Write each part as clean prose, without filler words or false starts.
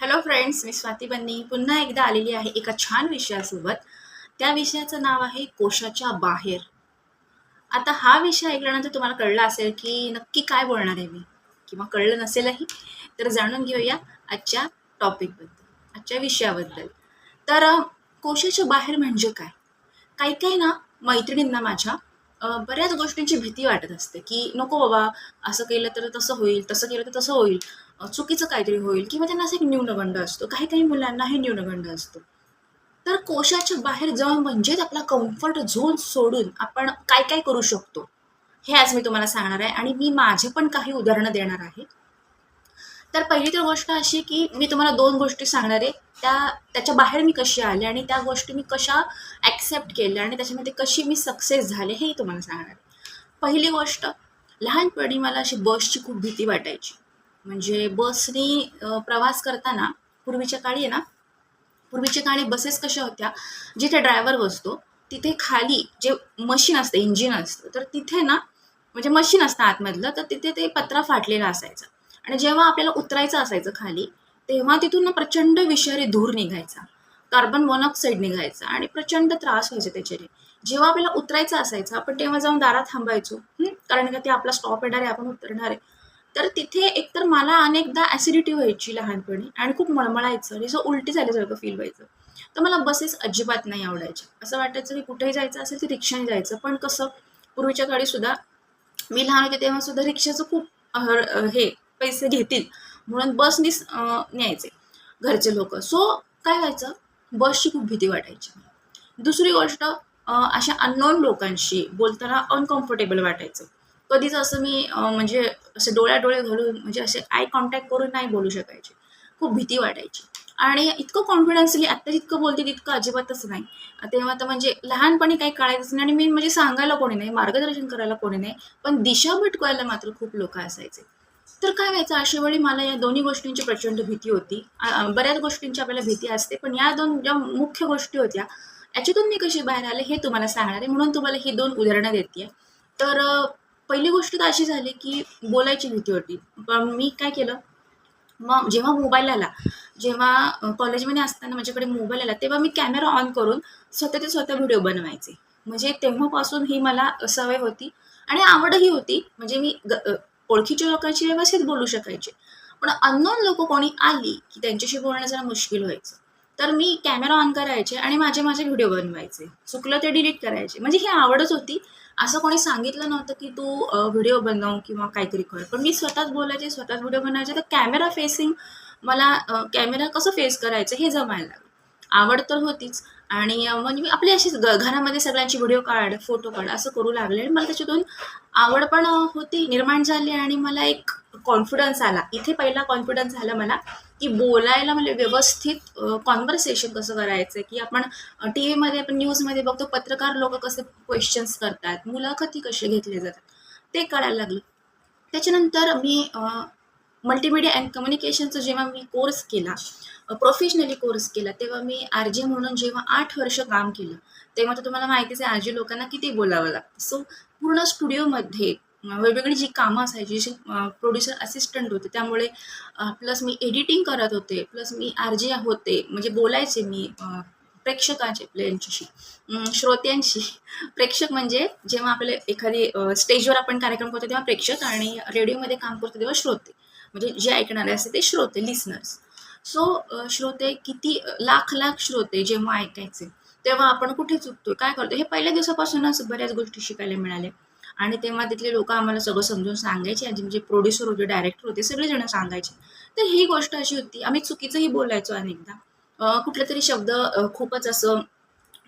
Hello friends, मी स्वाती बन्नी पुन्हा एकदा आलेली आहे एका छान विषयासोबत. त्या विषयाचं नाव आहे कोशाच्या बाहेर. आता हा विषय ऐकल्यानंतर तुम्हाला कळलं असेल की नक्की काय बोलणार आहे मी, किंवा कळलं नसेलही तर जाणून घेऊया आजच्या टॉपिकबद्दल, आजच्या विषयाबद्दल. तर कोशाच्या बाहेर म्हणजे काय? काही काही ना मैत्रिणींना माझ्या बऱ्याच गोष्टींची भीती वाटत असते की नको बाबा, असं केलं तर तसं होईल, तसं केलं तर तसं होईल, चुकीचं काहीतरी होईल, किंवा त्यांना असं एक न्यूनगंड असतो. काही काही मुलांना हे न्यूनगंड असतो. तर कोशाच्या बाहेर जाऊन म्हणजेच आपला कम्फर्ट झोन सोडून आपण काय काय करू शकतो, हे आज मी तुम्हाला सांगणार आहे आणि मी माझे पण काही उदाहरणं देणार आहे. तर पहिली तर गोष्ट अशी की मी तुम्हाला दोन गोष्टी सांगणार आहे, त्याच्या बाहेर मी कशी आले आणि त्या गोष्टी मी कशा ॲक्सेप्ट केल्या आणि त्याच्यामध्ये कशी मी सक्सेस झाले हेही तुम्हाला सांगणार आहे. पहिली गोष्ट, लहानपणी मला अशी बसची खूप भीती वाटायची. म्हणजे बसनी प्रवास करताना पूर्वीच्या काळी बसेस कशा होत्या, जिथे ड्रायव्हर बसतो तिथे खाली जे मशीन असतं, इंजिन असतं, तर तिथे ना म्हणजे मशीन असतं आतमधलं, तर तिथे ते पत्रा फाटलेला असायचा. आणि जेव्हा आपल्याला उतरायचं असायचं खाली, तेव्हा तिथून ना प्रचंड विषारी धूर निघायचा, कार्बन मोनॉक्साईड निघायचा आणि प्रचंड त्रास व्हायचा त्याच्याने. जेव्हा आपल्याला उतरायचं असायचं आपण तेव्हा जाऊन दारात थांबायचो, कारण का ते आपला स्टॉप येणार आहे, आपण उतरणार आहे. तर तिथे एकतर मला अनेकदा ॲसिडिटी व्हायची लहानपणी आणि खूप मळमळायचं आणि असं उलटी झाल्यासारखं फील व्हायचं. तर मला बसेस अजिबात नाही आवडायच्या. असं वाटायचं की कुठेही जायचं असेल तर रिक्षाने जायचं. पण कसं, पूर्वीच्या काळी सुद्धा मी लहान होते तेव्हा सुद्धा रिक्षाचं खूप हे पैसे घेतील म्हणून बसनीच न्यायचे घरचे लोक. सो काय व्हायचं, बसची खूप भीती वाटायची. दुसरी गोष्ट, अशा अननोन लोकांशी बोलताना अनकम्फर्टेबल वाटायचं. कधीच असं मी म्हणजे असे डोळ्याडोळे घालून म्हणजे असे आय कॉन्टॅक्ट करून नाही बोलू शकायचे. खूप भीती वाटायची. आणि इतकं कॉन्फिडन्सली आत्ता जितकं बोलते तितकं अजिबातच नाही. तेव्हा तर म्हणजे लहानपणी काही कळायचंच नाही आणि मी म्हणजे सांगायला कोणी नाही, मार्गदर्शन करायला कोणी नाही, पण दिशा भटकवायला मात्र खूप लोक असायचे. तर काय व्हायचं, अशा वेळी मला या दोन्ही गोष्टींची प्रचंड भीती होती. बऱ्याच गोष्टींची आपल्याला भीती असते, पण या दोन ज्या मुख्य गोष्टी होत्या, याच्यातून मी कशी बाहेर आले हे तुम्हाला सांगणार आहे, म्हणून तुम्हाला ही दोन उदाहरणं देते. तर पहिली गोष्ट तर अशी झाली की बोलायची भीती होती. पण मी काय केलं, मग जेव्हा मोबाईल आला, जेव्हा कॉलेजमध्ये असताना माझ्याकडे मोबाईल आला, तेव्हा मी कॅमेरा ऑन करून स्वतःचे स्वतः व्हिडिओ बनवायचे. म्हणजे तेव्हापासून ही मला सवय होती आणि आवडही होती. म्हणजे मी ओळखीच्या लोकांशी व्यवस्थित बोलू शकायचे. पण अननोन लोक कोणी आली की त्यांच्याशी बोलणं जरा मुश्किल व्हायचं. तर मी कॅमेरा ऑन करायचे आणि माझे माझे व्हिडिओ बनवायचे. चुकलं ते डिलीट करायचे. म्हणजे ही आवडच होती. असं कोणी सांगितलं नव्हतं की तू व्हिडिओ बनव किंवा काहीतरी कर. पण मी स्वतःच बोलायचे, स्वतःच व्हिडिओ बनवायचे. तर कॅमेरा फेसिंग मला कॅमेरा कसं फेस करायचं हे जमायला लागलं. आवड तर होतीच. आणि म्हणजे मी आपली अशीच घरामध्ये सगळ्यांची व्हिडिओ काढ, फोटो काढ असं करू लागले आणि मला त्याच्यातून आवड पण होती, निर्माण झाली आणि मला एक कॉन्फिडन्स आला. इथे पहिला कॉन्फिडन्स झाला मला, की बोलायला म्हणजे व्यवस्थित कॉन्व्हर्सेशन कसं करायचं, की आपण टी व्हीमध्ये आपण न्यूजमध्ये बघतो पत्रकार लोक कसे क्वेश्चन्स करतात, मुलाखती कसे घेतले जातात, ते कळायला लागलं. त्याच्यानंतर मी मल्टीमीडिया अँड कम्युनिकेशनचा जेव्हा मी कोर्स केला, प्रोफेशनली कोर्स केला, तेव्हा मी आर जे म्हणून जेव्हा 8 वर्ष काम केलं, तेव्हा तर तुम्हाला माहितीच आहे आर जे लोकांना किती बोलावं लागतं. सो पूर्ण स्टुडिओमध्ये वेगवेगळी जी कामं असायची, जे प्रोड्युसर असिस्टंट होते, त्यामुळे प्लस मी एडिटिंग करत होते, प्लस मी आर जे होते, म्हणजे बोलायचे मी प्रेक्षकांचे यांच्याशी, श्रोत्यांशी. प्रेक्षक म्हणजे जेव्हा आपल्याला एखादी स्टेजवर आपण कार्यक्रम करतो तेव्हा प्रेक्षक, आणि रेडिओमध्ये काम करतो तेव्हा श्रोते, म्हणजे जे ऐकणारे असते ते श्रोते, लिसनर्स. सो श्रोते किती लाख लाख श्रोते जेव्हा ऐकायचे, तेव्हा आपण कुठे चुकतोय, काय करतो, हे पहिल्या दिवसापासूनच बऱ्याच गोष्टी शिकायला मिळाल्या. आणि तेव्हा तिथले लोक आम्हाला सगळं समजून सांगायचे, आणि जे प्रोड्युसर होते, डायरेक्टर होते, सगळेजण सांगायचे. तर ही गोष्ट अशी होती, आम्ही चुकीचंही बोलायचो अनेकदा. कुठले तरी शब्द खूपच असं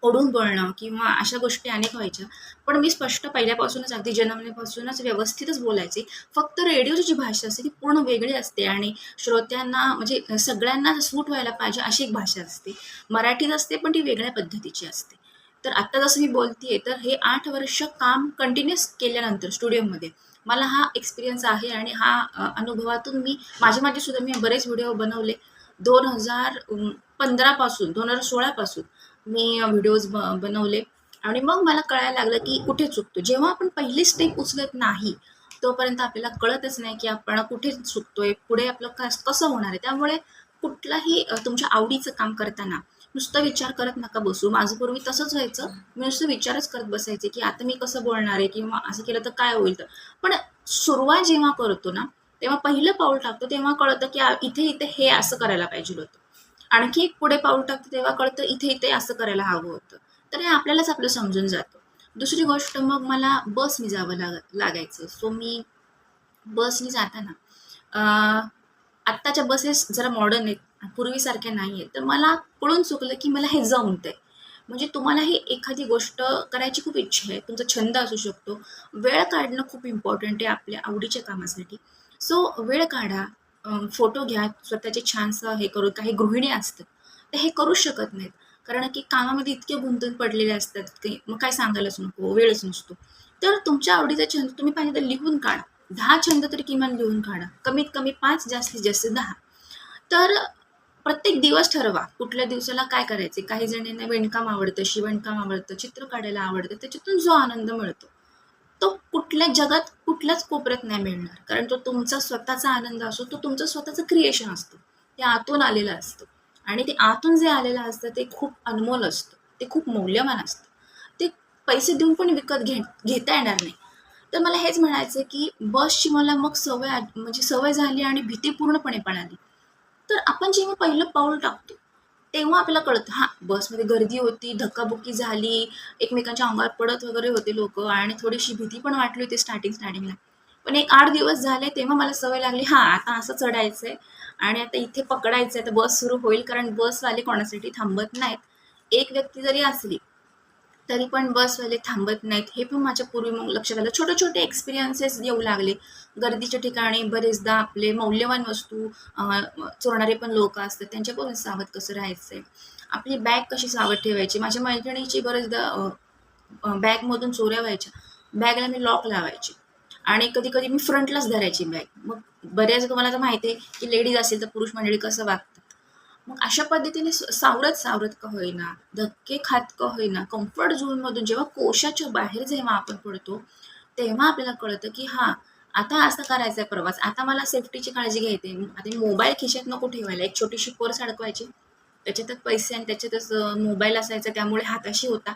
ओढून बोलणं किंवा अशा गोष्टी अनेक व्हायच्या. पण मी स्पष्ट पहिल्यापासूनच, अगदी जन्मल्यापासूनच व्यवस्थितच बोलायचे. फक्त रेडिओची जी भाषा असते ती पूर्ण वेगळी असते आणि श्रोत्यांना म्हणजे सगळ्यांना सूट व्हायला पाहिजे अशी एक भाषा असते. मराठीत असते पण ती वेगळ्या पद्धतीची असते. तर आत्ता जसं मी बोलतीये, तर हे 8 वर्ष काम कंटिन्युअस केल्यानंतर स्टुडिओमध्ये मला हा एक्सपिरियन्स आहे आणि हा अनुभवातून मी माझे सुद्धा मी बरेच व्हिडिओ बनवले. 2015 पासून, 2016 पासून मी व्हिडिओज बनवले. आणि मग मला कळायला लागलं की कुठे चुकतो. जेव्हा आपण पहिली स्टेप उचलत नाही तोपर्यंत आपल्याला कळतच नाही की आपण कुठे चुकतोय, पुढे आपलं कसं होणार आहे. त्यामुळे कुठलाही तुमच्या आवडीचं काम करताना नुसतं विचार करत नका बसू. माझं पूर्वी तसंच व्हायचं. मी नुसतं विचारच करत बसायचे, की आता मी कसं बोलणार आहे किंवा असं केलं तर काय होईल तर. पण सुरुवात जेव्हा करतो ना, तेव्हा पहिलं पाऊल टाकतो तेव्हा कळतं, की इथे-इथे हे असं करायला पाहिजे होतं. आणखी एक पुढे पाऊल टाकतो तेव्हा कळतं इथे-इथे असं करायला हवं होतं. तर हे आपल्यालाच आपलं समजून जातं. दुसरी गोष्ट मग मला बसनी जावं लागायचं. सो मी बसनी जाताना आत्ताच्या बसेस जरा मॉडर्न आहेत, पूर्वीसारख्या नाही आहेत. तर मला कळून चुकलं, की मला हे जमतंय. म्हणजे तुम्हालाही एखादी गोष्ट करायची खूप इच्छा आहे, तुमचा छंद असू शकतो. वेळ काढणं खूप इम्पॉर्टंट आहे आपल्या आवडीच्या कामासाठी. सो वेळ काढा, फोटो घ्या, स्वतःचे छानसं हे करू. काही गृहिणी असतात, ते हे करूच शकत नाहीत. कारण की कामामध्ये इतके गुंतून पडलेले असतात, की मग काय सांगायलाच नको, वेळच नसतो. तर तुमच्या आवडीचा छंद तुम्ही पाहिजे तर लिहून काढा. 10 छंद तरी किमान लिहून काढा. कमीत कमी 5, जास्तीत जास्त 10. तर प्रत्येक दिवस ठरवा, कुठल्या दिवसाला काय करायचे. काही जणींना विणकाम आवडतं, शिवणकाम आवडतं, चित्र काढायला आवडतं. त्याच्यातून जो आनंद मिळतो, तो कुठल्या जगात कुठल्याच कोपऱ्यात नाही मिळणार. कारण तो तुमचा स्वतःचा आनंद असतो, तो तुमचं स्वतःचं क्रिएशन असतं. ते आतून आलेलं असतं. आणि ते आतून जे आलेलं असतं ते खूप अनमोल असतं. ते खूप मौल्यवान असतं. ते पैसे देऊन पण घेता येणार नाही. तर मला हेच म्हणायचं की बसची मला मग म्हणजे सवय झाली आणि भीती पूर्णपणे पळाली. तर आपण जेव्हा पहिलं पाऊल टाकतो, तेव्हा आपल्याला कळतं हां, बसमध्ये गर्दी होती, धक्काबुक्की झाली, एकमेकांच्या अंगावर पडत वगैरे होते लोकं आणि थोडीशी भीती पण वाटली होती स्टार्टिंगला. पण एक 8 दिवस झाले तेव्हा मला सवय लागली, हां, आता असं चढायचंय आणि आता इथे पकडायचंय, आता बस सुरू होईल कारण बसवाले कोणासाठी थांबत नाहीत. एक व्यक्ती जरी असली तरी पण बसवाले थांबत नाहीत. हे पण माझ्या पूर्वी मग लक्षात आलं. छोटे-छोटे एक्सपिरियन्सेस येऊ लागले. गर्दीच्या ठिकाणी बरेचदा आपले मौल्यवान वस्तू चोरणारे पण लोकं असतात. त्यांच्यापासून सावध कसं राहायचंय. आपली बॅग कशी सावध ठेवायची. माझ्या मैत्रिणीची बरेचदा बॅगमधून चोऱ्या व्हायच्या. बॅगला मी लॉक लावायची आणि कधी-कधी मी फ्रंटलाच धरायची बॅग. मग बऱ्याच तुम्हाला तर माहिती आहे, की लेडीज असेल तर पुरुष मंडळी कसं वागतात. मग अशा पद्धतीने सावरत-सावरत का होईना, धक्के खात का होईना, कम्फर्ट झोनमधून जेव्हा कोशाच्या बाहेर जेव्हा आपण पडतो, तेव्हा आपल्याला कळतं, की हां, आता असं करायचा प्रवास. आता मला सेफ्टीची काळजी घ्यायची आहे. आता मोबाईल खिशात नको ठेवायला. एक छोटीशी पर्स अडकवायची. त्याच्यातच पैसे आणि त्याच्यातच मोबाईल असायचा त्यामुळे हाताशी होता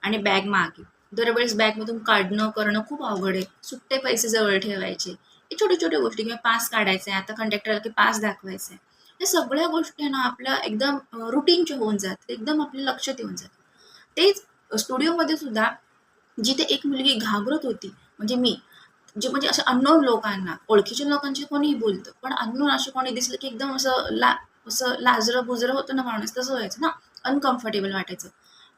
आणि बॅग मागे. दरवेळेस बॅगमधून काढणं, करणं खूप अवघड आहे. सुट्टे पैसे जवळ ठेवायचे. हे छोट्या-छोट्या गोष्टी किंवा पास काढायचा आहे. आता कंडक्टरला की पास दाखवायचा आहे. या सगळ्या गोष्टी ना आपल्या एकदम रुटीनच्या होऊन जातात. एकदम आपल्या लक्षात येऊन जातात. तेच स्टुडिओमध्ये सुद्धा जिथे एक मुलगी घाबरत होती, म्हणजे मी, म्हणजे असं अननोन लोकांना, ओळखीच्या लोकांशी कोणीही बोलतं, पण अननोन असं कोणी दिसलं की एकदम असं लाजरं-बुजरं होतं ना माणूस, तसं व्हायचं ना, अनकम्फर्टेबल वाटायचं.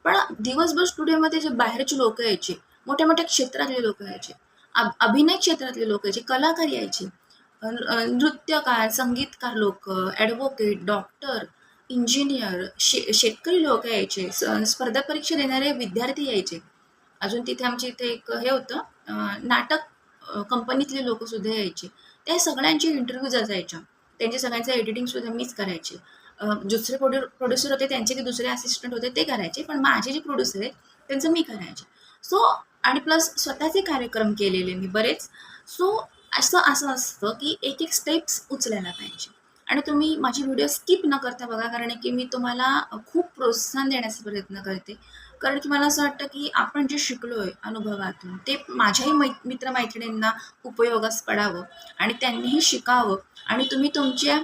पण दिवसभर स्टुडिओमध्ये जे बाहेरची लोकं यायची, मोठ्या-मोठ्या क्षेत्रातले लोकं यायचे, अभिनय क्षेत्रातले लोकं यायचे, कलाकार यायचे, नृत्यकार, संगीतकार लोकं, ॲडव्होकेट, डॉक्टर, इंजिनियर, शेतकरी लोकं यायचे, स्पर्धा परीक्षा देणारे विद्यार्थी यायचे. अजून तिथे आमच्या इथे एक हे होतं, नाटक कंपनीतले लोकं सुद्धा यायचे. त्या सगळ्यांचे इंटरव्ह्यूज असायच्या. त्यांच्या सगळ्यांचं एडिटिंग सुद्धा मीच करायचे. दुसरे प्रोड्युसर होते त्यांचे ते दुसरे असिस्टंट होते ते करायचे. पण माझे जे प्रोड्युसर आहेत त्यांचं मी करायचे. सो आणि प्लस स्वतःचे कार्यक्रम केलेले मी बरेच. सो असं असं असतं की एक-एक स्टेप्स उचलायला पाहिजे. आणि तुम्ही माझी व्हिडिओ स्किप न करता बघा कारण की मी तुम्हाला खूप प्रोत्साहन देण्याचा प्रयत्न करते. कारण की मला असं वाटतं की आपण जे शिकलोय अनुभवातून ते माझ्याही मित्र-मैत्रिणींना उपयोगास पडावं आणि त्यांनीही शिकावं आणि तुम्ही तुमच्या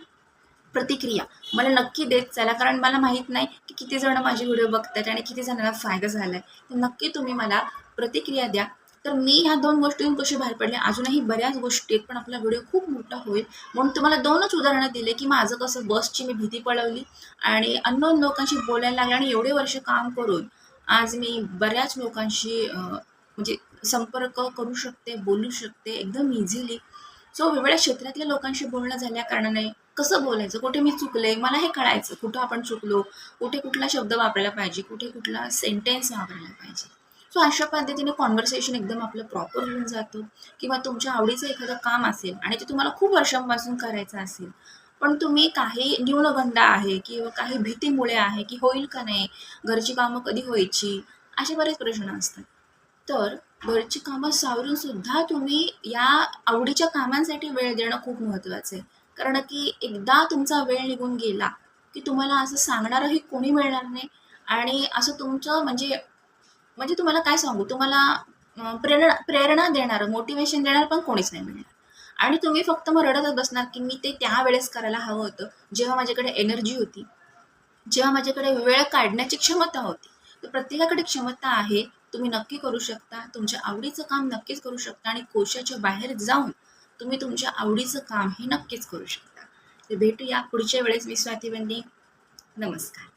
प्रतिक्रिया मला नक्की देत चला. कारण मला माहीत नाही की किती जण माझे व्हिडिओ बघतायत आणि किती जणांना फायदा झालाय. तर नक्की तुम्ही मला प्रतिक्रिया द्या. तर मी ह्या 2 गोष्टींतून कशी बाहेर पडले, अजूनही बऱ्याच गोष्टी आहेत, पण आपला व्हिडिओ खूप मोठा होईल. म्हणून तुम्हाला 2च उदाहरणं दिले की माझं कसं बसची मी भीती पळवली आणि अननोन लोकांशी बोलायला लागले आणि एवढे वर्ष काम करून आज मी बऱ्याच लोकांशी म्हणजे संपर्क करू शकते, बोलू शकते एकदम इझिली. सो वेगवेगळ्या क्षेत्रातल्या लोकांशी बोलणं झाल्या कारणाने कसं बोलायचं, कुठे मी चुकले, मला हे कळायचं, कुठं आपण चुकलो, कुठे कुठला शब्द वापरायला पाहिजे, कुठे कुठला सेंटेन्स वापरायला पाहिजे. सो अशा पद्धतीने कॉन्व्हर्सेशन एकदम आपलं प्रॉपर होऊन जातं. किंवा तुमच्या आवडीचं एखादं काम असेल आणि ते तुम्हाला खूप वर्षांपासून करायचं असेल, पण तुम्ही काही न्यूनगंड आहे किंवा काही भीतीमुळे आहे की होईल का नाही, घरची कामं कधी व्हायची, असे बरेच प्रश्न असतात. तर घरची कामं सावरून सुद्धा तुम्ही या आवडीच्या कामांसाठी वेळ देणं खूप महत्त्वाचं आहे. कारण की एकदा तुमचा वेळ निघून गेला की तुम्हाला असं सांगणारंही कोणी मिळणार नाही. आणि असं तुमचं म्हणजे म्हणजे तुम्हाला काय सांगू, तुम्हाला प्रेरणा प्रेरणा देणारं, मोटिवेशन देणारं पण कोणीच नाही मिळणार. आणि तुम्ही फक्त मग रडतच बसणार की मी ते त्यावेळेस करायला हवं होतं, जेव्हा माझ्याकडे एनर्जी होती, जेव्हा माझ्याकडे वेळ काढण्याची क्षमता होती. तर प्रत्येकाकडे क्षमता आहे. तुम्ही नक्की करू शकता. तुमच्या आवडीचं काम नक्कीच करू शकता आणि कोशाच्या बाहेर जाऊन तुम्ही तुमच्या आवडीचं काम हे नक्कीच करू शकता. तर भेटूया पुढच्या वेळेस. मी स्वाती बंदी. नमस्कार.